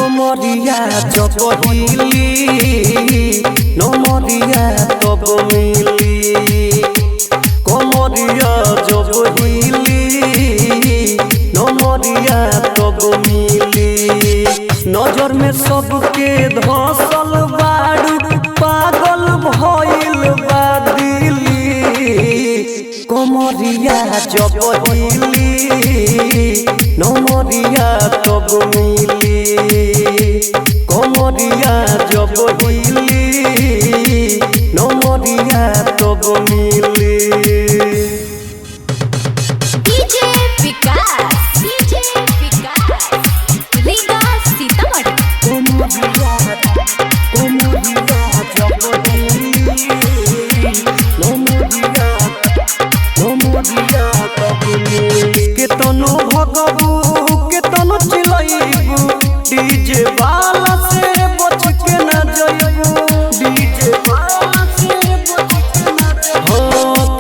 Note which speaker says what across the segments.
Speaker 1: जब हिली नमरिया तब मिली कमरिया जब हिली नमरिया तब मिली नजर में सबके धसल बारू पागल भइल बा दिली कमरिया जब हिली नमरिया तब मिली कमरिया जब हिली नमरिया तब मिली
Speaker 2: डीजे विकास रीगा सीतामढ़ी
Speaker 1: कमरिया जब हिली नमरिया तब मिली केतनो भगबू केतनो चिलैबू डीजे वाला से बच के न जइबू डीजे वाला से बच के न जइबू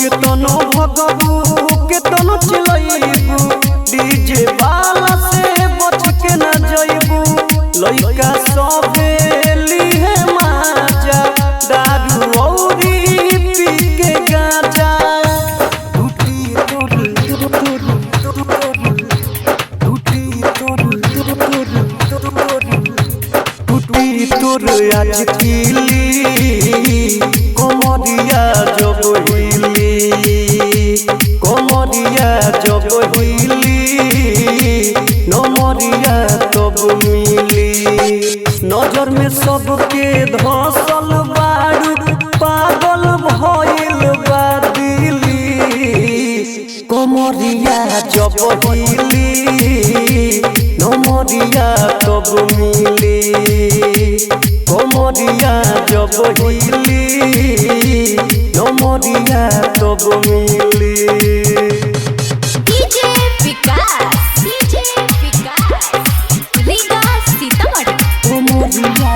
Speaker 1: केतनो भगबू केतनो चिलैबू डीजे वाला से बच के न जइबू लइका सबे लिहे माजा दारू औरी पी के गांजा टूटी तोर आज खिली कमरिया जब हिली कमरिया जब हिली नमरिया तब मिली नजर में सबके धसल बारू पागल भइल बा दिली कमरिया जब हिली नमरिया तब मिली कमरिया जब हिली नमरिया तब मिली
Speaker 2: डीजे विकास रीगा सीतामढ़ी
Speaker 1: कमरिया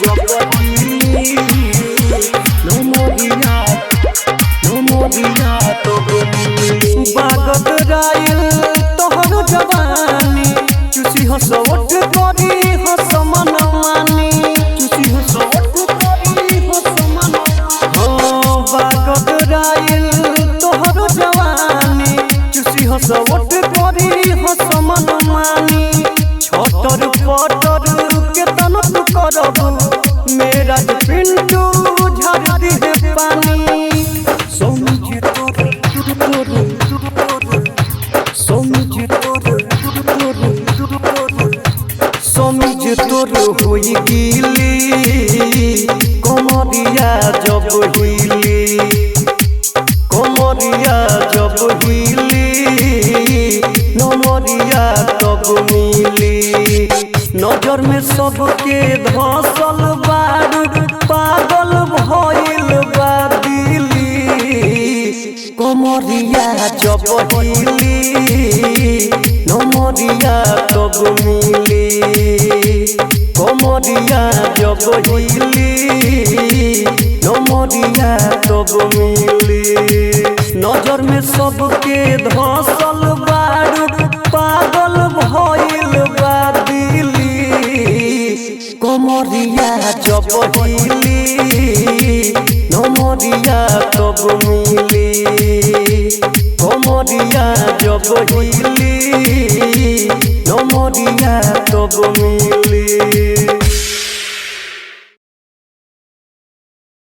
Speaker 1: जब हिली नमरिया तब मिली बागत रायल तोहर जवानी चुसी हसवट करी हसमन मानी चुसी हसवट करी हसमन बागत रायल तोहर जवानी चुसी हसवट करी हसमन मानी छटर पटर केतन तू करबू मेरा पिंटू झड़ दिहे पानी सोमी तोर हुई गिली कमरिया जब हिली कमरिया जब हिली नमरिया तब मिली नजर में सबके धसल बारू पागल भइल बा दिली कमरिया जब हिली नमरिया तब मिली कमरिया जब हिली नमरिया तब मिली नजर में सबके धसल बारू पागल भइल बा दिली कमरिया जब हिली नमरिया तब मिली कमरिया जब हिली नमरिया तब मिली।